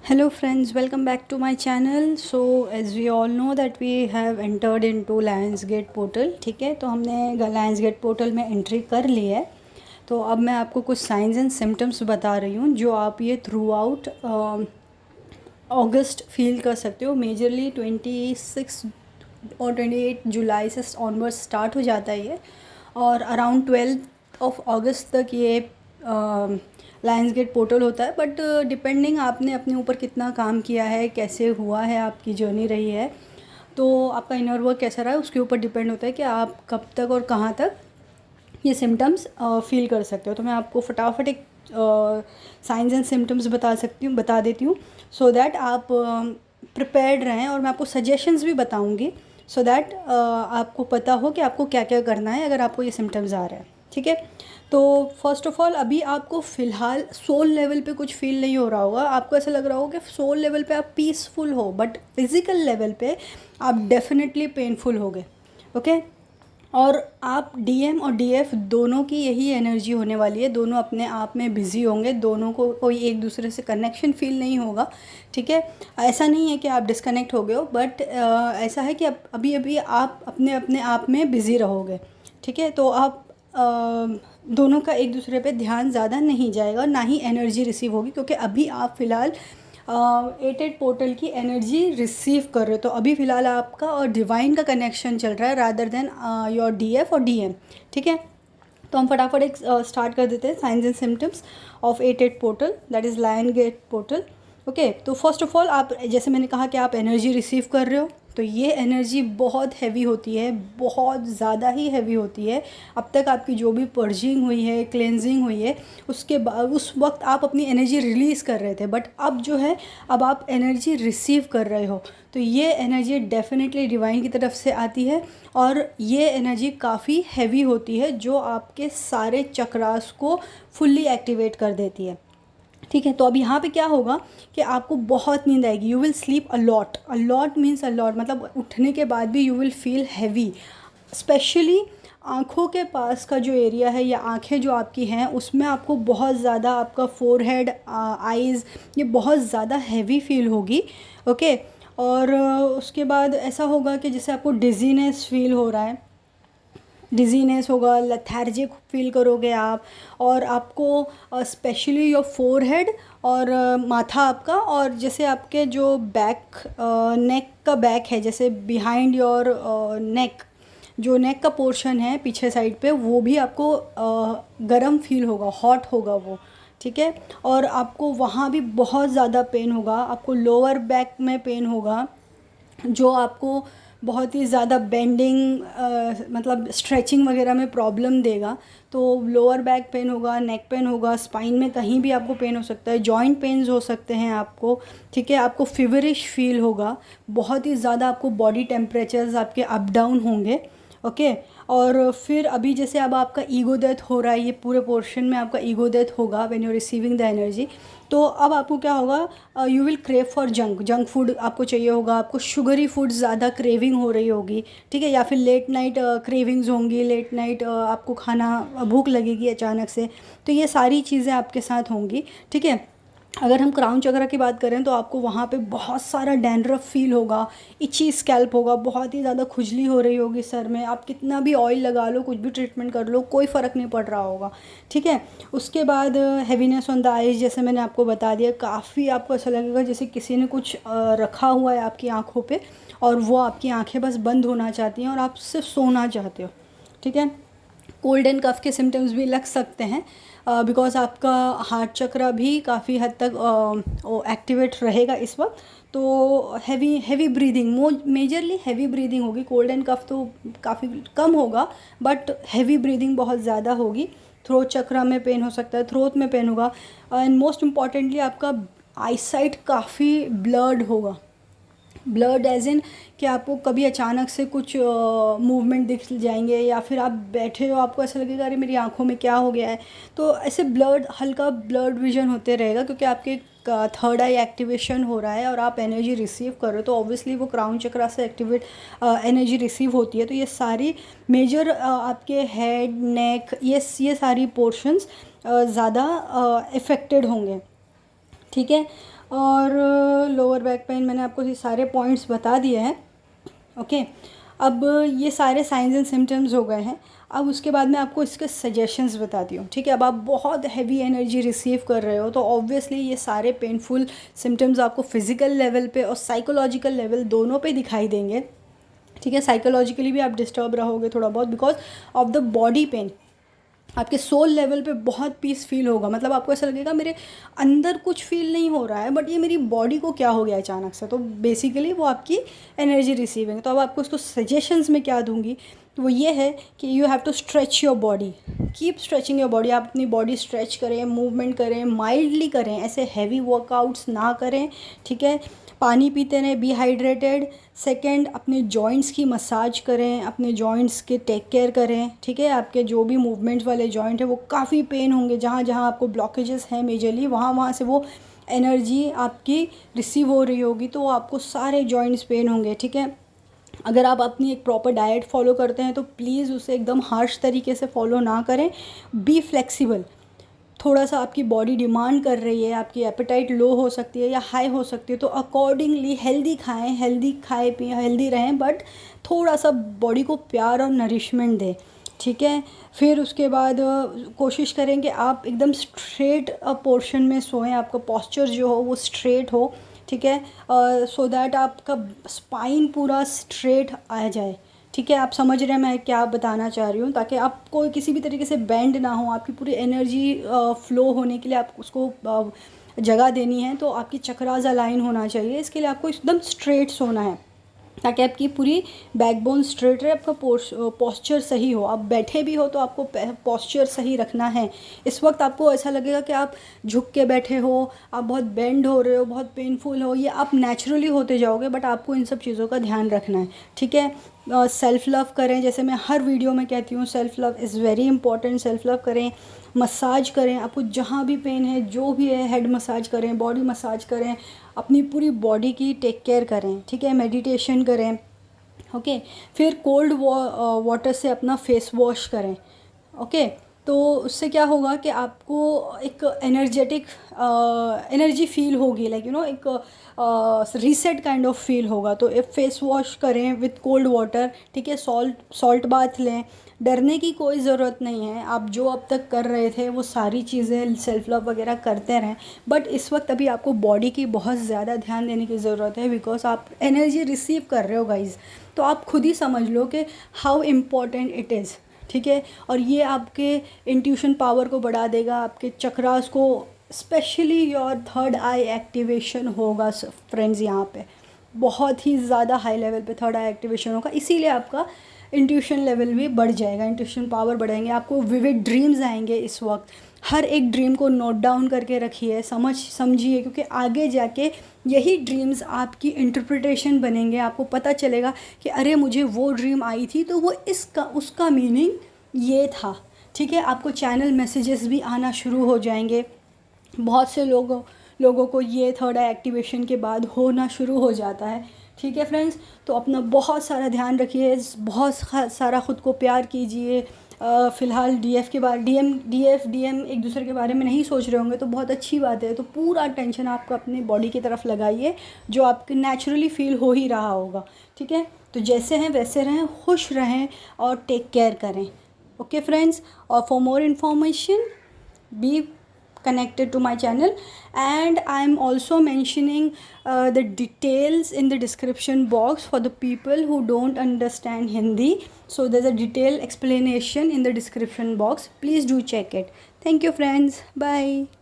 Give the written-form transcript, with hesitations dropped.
Hello friends, welcome back to my channel. So as we all know that we have entered into Lionsgate portal. ठीक है, तो हमने Lionsgate portal में entry कर ली है. तो अब मैं आपको कुछ साइंस एंड सिम्टम्स बता रही हूँ जो आप ये थ्रू आउट अगस्त फील कर सकते हो. मेजरली 26 और 28 जुलाई से ऑनवर्ड स्टार्ट हो जाता है ये, और अराउंड 12 ऑफ अगस्त तक ये लायंस गेट पोर्टल होता है. बट डिपेंडिंग आपने अपने ऊपर कितना काम किया है, कैसे हुआ है, आपकी जर्नी रही है, तो आपका इनर वर्क कैसा रहा है, उसके ऊपर डिपेंड होता है कि आप कब तक और कहाँ तक ये सिम्टम्स फील कर सकते हो. तो मैं आपको फटाफट एक साइंस एंड सिम्टम्स बता देती हूँ सो दैट आप प्रिपेयर्ड रहें, और मैं आपको सजेशंस भी बताऊँगी सो दैट आपको पता हो कि आपको क्या क्या करना है अगर आपको ये सिम्टम्स आ रहे हैं. ठीक है, तो फर्स्ट ऑफ ऑल अभी आपको फ़िलहाल सोल लेवल पे कुछ फील नहीं हो रहा होगा. आपको ऐसा लग रहा होगा कि सोल लेवल पे आप पीसफुल हो, बट फिज़िकल लेवल पे आप डेफिनेटली पेनफुल होगे. ओके, और आप डीएम और डीएफ दोनों की यही एनर्जी होने वाली है. दोनों अपने आप में बिज़ी होंगे, दोनों को कोई एक दूसरे से कनेक्शन फील नहीं होगा. ठीक है, ऐसा नहीं है कि आप डिस्कनेक्ट हो गए हो, बट ऐसा है कि अभी अभी आप अपने अपने आप में बिज़ी रहोगे. ठीक है, तो आप दोनों का एक दूसरे पे ध्यान ज़्यादा नहीं जाएगा, ना ही एनर्जी रिसीव होगी, क्योंकि अभी आप फ़िलहाल 8 पोर्टल की एनर्जी रिसीव कर रहे हो. तो अभी फ़िलहाल आपका और डिवाइन का कनेक्शन चल रहा है रादर देन योर डीएफ और डीएम. ठीक है, तो हम फटाफट एक स्टार्ट कर देते हैं signs and symptoms of 8 portal, that is lion gate portal. Okay, तो फर्स्ट ऑफ ऑल आप, जैसे मैंने कहा कि आप एनर्जी रिसीव कर रहे हो, तो ये एनर्जी बहुत हैवी होती है, बहुत ज़्यादा ही हैवी होती है. अब तक आपकी जो भी पर्जिंग हुई है, क्लेंजिंग हुई है, उसके बाद उस वक्त आप अपनी एनर्जी रिलीज़ कर रहे थे, बट अब जो है, अब आप एनर्जी रिसीव कर रहे हो. तो ये एनर्जी डेफिनेटली डिवाइन की तरफ से आती है, और ये एनर्जी काफ़ी हैवी होती है जो आपके सारे चक्रास को फुल्ली एक्टिवेट कर देती है. ठीक है, तो अब यहाँ पे क्या होगा कि आपको बहुत नींद आएगी. You will sleep a lot means a lot, मतलब उठने के बाद भी you will feel heavy. Specially आँखों के पास का जो एरिया है, या आँखें जो आपकी हैं, उसमें आपको बहुत ज़्यादा, आपका फोरहेड, आइज़, ये बहुत ज़्यादा हैवी फील होगी. ओके, और उसके बाद ऐसा होगा कि जैसे आपको डिजीनेस फील हो रहा है, डिजीनेस होगा, लेथार्जिक फील करोगे आप, और आपको स्पेशली योर फोरहेड और माथा आपका, और जैसे आपके जो बैक, नेक का बैक है, जैसे बिहाइंड योर नेक, जो नेक का पोर्शन है पीछे साइड पे, वो भी आपको गरम फील होगा, हॉट होगा वो. ठीक है, और आपको वहाँ भी बहुत ज़्यादा पेन होगा. आपको लोअर बैक में पेन होगा, जो आपको बहुत ही ज़्यादा बेंडिंग, मतलब स्ट्रेचिंग वगैरह में प्रॉब्लम देगा. तो लोअर बैक पेन होगा, नेक पेन होगा, स्पाइन में कहीं भी आपको पेन हो सकता है, जॉइंट पेन्स हो सकते हैं आपको. ठीक है, आपको फीवरिश फील होगा, बहुत ही ज़्यादा आपको बॉडी टेम्परेचर्स आपके अप डाउन होंगे. ओके, और फिर अभी जैसे अब आपका ईगो डेथ हो रहा है, ये पूरे पोर्शन में आपका ईगो डेथ होगा when you receiving the energy. तो अब आपको क्या होगा, you will crave for junk food आपको चाहिए होगा, आपको शुगरी फूड ज़्यादा क्रेविंग हो रही होगी. ठीक है, या फिर लेट नाइट क्रेविंग्स होंगी, लेट नाइट आपको खाना भूख लगेगी अचानक से. तो ये सारी चीज़ें आपके साथ होंगी. ठीक है, अगर हम क्राउन चक्र की बात करें तो आपको वहाँ पे बहुत सारा डैंड्रफ फील होगा, इची स्कैल्प होगा, बहुत ही ज़्यादा खुजली हो रही होगी सर में. आप कितना भी ऑयल लगा लो, कुछ भी ट्रीटमेंट कर लो, कोई फ़र्क नहीं पड़ रहा होगा. ठीक है, उसके बाद हैवीनेस ऑन द आइज, जैसे मैंने आपको बता दिया, काफ़ी आपको ऐसा लगेगा जैसे किसी ने कुछ रखा हुआ है आपकी आँखों पर, और वो आपकी आँखें बस बंद होना चाहती हैं और आप सिर्फ सोना चाहते हो. ठीक है, कोल्ड एंड कफ के सिम्टम्स भी लग सकते हैं, बिकॉज़ आपका हार्ट चक्र भी काफ़ी हद तक एक्टिवेट रहेगा इस वक्त. तो heavy breathing, majorly heavy breathing होगी. कोल्ड एंड कफ तो काफ़ी कम होगा, बट हैवी ब्रीदिंग बहुत ज़्यादा होगी. थ्रोट चक्र में पेन हो सकता है, थ्रोट में पेन होगा, एंड मोस्ट इम्पॉर्टेंटली आपका आईसाइट काफ़ी ब्लर्ड होगा. ब्लर्ड एज इन कि आपको कभी अचानक से कुछ मूवमेंट दिख जाएंगे, या फिर आप बैठे हो, आपको ऐसा लगेगा अरे मेरी आंखों में क्या हो गया है. तो ऐसे ब्लर्ड, हल्का ब्लर्ड विजन होते रहेगा, क्योंकि आपके थर्ड आई एक्टिवेशन हो रहा है और आप एनर्जी रिसीव कर रहे हो. तो ऑब्वियसली वो क्राउन चक्रा से एक्टिवेट एनर्जी रिसीव होती है. तो ये सारी मेजर आपके हेड, नेक, ये सारी पोर्शंस ज़्यादा इफ़ेक्टेड होंगे. ठीक है, और लोअर बैक पेन मैंने आपको ये सारे पॉइंट्स बता दिए हैं। ओके, अब ये सारे साइंस एंड सिम्टम्स हो गए हैं। अब उसके बाद मैं आपको इसके सजेशंस बताती हूँ, ठीक है। अब आप बहुत हैवी एनर्जी रिसीव कर रहे हो तो ऑब्वियसली ये सारे पेनफुल सिम्टम्स आपको फिज़िकल लेवल पे और साइकोलॉजिकल लेवल दोनों पे दिखाई देंगे, ठीक है। साइकोलॉजिकली भी आप डिस्टर्ब रहोगे थोड़ा बहुत because of the body pain. आपके सोल लेवल पे बहुत पीस फील होगा, मतलब आपको ऐसा लगेगा मेरे अंदर कुछ फील नहीं हो रहा है बट ये मेरी बॉडी को क्या हो गया अचानक से। तो बेसिकली वो आपकी एनर्जी रिसीविंग। तो अब आपको उसको सजेशंस में क्या दूंगी, तो वो ये है कि you have to stretch your body, keep stretching your body. आप अपनी बॉडी स्ट्रेच करें, मूवमेंट करें, माइल्डली करें, ऐसे हैवी वर्कआउट्स ना करें, ठीक है। पानी पीते रहें, बी हाइड्रेटेड। सेकेंड, अपने जॉइंट्स की मसाज करें, अपने जॉइंट्स के टेक केयर करें, ठीक है। आपके जो भी मूवमेंट वाले जॉइंट है वो काफ़ी पेन होंगे, जहाँ जहाँ आपको ब्लॉकेजेस हैं मेजरली वहाँ वहाँ से वो एनर्जी आपकी रिसीव हो रही होगी, तो आपको सारे जॉइंट्स पेन होंगे, ठीक है। अगर आप अपनी एक प्रॉपर डाइट फॉलो करते हैं तो प्लीज़ उसे एकदम हार्श तरीके से फॉलो ना करें। Be flexible. थोड़ा सा आपकी बॉडी डिमांड कर रही है, आपकी एपेटाइट लो हो सकती है या हाई हो सकती है, तो अकॉर्डिंगली हेल्दी खाएं, हेल्दी खाए पिए, हेल्दी रहें, बट थोड़ा सा बॉडी को प्यार और नरिशमेंट दें, ठीक है। फिर उसके बाद कोशिश करें कि आप एकदम स्ट्रेट पोर्शन में सोएं, आपका पॉस्चर जो हो वो स्ट्रेट हो, ठीक है, सो दैट आपका स्पाइन पूरा स्ट्रेट आ जाए, ठीक है। आप समझ रहे हैं मैं क्या बताना चाह रही हूँ, ताकि आपको किसी भी तरीके से बेंड ना हो। आपकी पूरी एनर्जी फ्लो होने के लिए आप उसको जगह देनी है, तो आपकी चक्रास अलाइन होना चाहिए। इसके लिए आपको एकदम स्ट्रेट सोना है ताकि आपकी पूरी बैकबोन स्ट्रेट रहे, आपका पोस्चर सही हो। आप बैठे भी हो तो आपको पोस्चर सही रखना है। इस वक्त आपको ऐसा लगेगा कि आप झुक के बैठे हो, आप बहुत बेंड हो रहे हो, बहुत पेनफुल हो, ये आप नेचुरली होते जाओगे, बट आपको इन सब चीज़ों का ध्यान रखना है, ठीक है। सेल्फ़ लव करें, जैसे मैं हर वीडियो में कहती हूँ, self love is very important. Self love करें, मसाज करें, आपको जहाँ भी पेन है, जो भी है, हेड मसाज करें, बॉडी मसाज करें, अपनी पूरी बॉडी की टेक केयर करें, ठीक है। मेडिटेशन करें, ओके। फिर कोल्ड वाटर से अपना फेस वॉश करें, ओके। तो उससे क्या होगा कि आपको एक एनर्जेटिक एनर्जी फील होगी, लाइक यू नो, एक रीसेट काइंड ऑफ फील होगा। तो एक फेस वॉश करें विथ कोल्ड वाटर, ठीक है। सॉल्ट बाथ लें। डरने की कोई ज़रूरत नहीं है, आप जो अब तक कर रहे थे वो सारी चीज़ें सेल्फ़ लव वगैरह करते रहें, बट इस वक्त अभी आपको बॉडी की बहुत ज़्यादा ध्यान देने की ज़रूरत है, बिकॉज आप एनर्जी रिसीव कर रहे हो गाइज़। तो आप खुद ही समझ लो कि हाउ इम्पोर्टेंट इट इज़, ठीक है। और ये आपके इंट्यूशन पावर को बढ़ा देगा, आपके चक्रास को, specially your third I activation होगा फ्रेंड्स। यहाँ पे बहुत ही ज़्यादा हाई लेवल पे थर्ड आई एक्टिवेशन होगा, इसीलिए आपका इंट्यूशन लेवल भी बढ़ जाएगा, इंट्यूशन पावर बढ़ाएंगे, आपको विविड ड्रीम्स आएंगे। इस वक्त हर एक ड्रीम को नोट डाउन करके रखिए, समझिए, क्योंकि आगे जाके यही ड्रीम्स आपकी इंटरप्रिटेशन बनेंगे। आपको पता चलेगा कि अरे मुझे वो ड्रीम आई थी तो वो इसका उसका मीनिंग ये था, ठीक है। आपको चैनल मैसेजेस भी आना शुरू हो जाएंगे। बहुत से लोगों को ये थर्ड आई एक्टिवेशन के बाद होना शुरू हो जाता है, ठीक है फ्रेंड्स। तो अपना बहुत सारा ध्यान रखिए, बहुत सारा ख़ुद को प्यार कीजिए। फ़िलहाल डीएफ के बारे डीएम एक दूसरे के बारे में नहीं सोच रहे होंगे तो बहुत अच्छी बात है। तो पूरा टेंशन आपको अपनी बॉडी की तरफ लगाइए, जो आपके नेचुरली फ़ील हो ही रहा होगा, ठीक है। तो जैसे हैं वैसे रहें, खुश रहें और टेक केयर करें, ओके फ्रेंड्स। और for more information be connected to my channel, and I am also mentioning the details in the description box for the people who don't understand Hindi. So there's a detailed explanation in the description box, please do check it. Thank you friends, bye.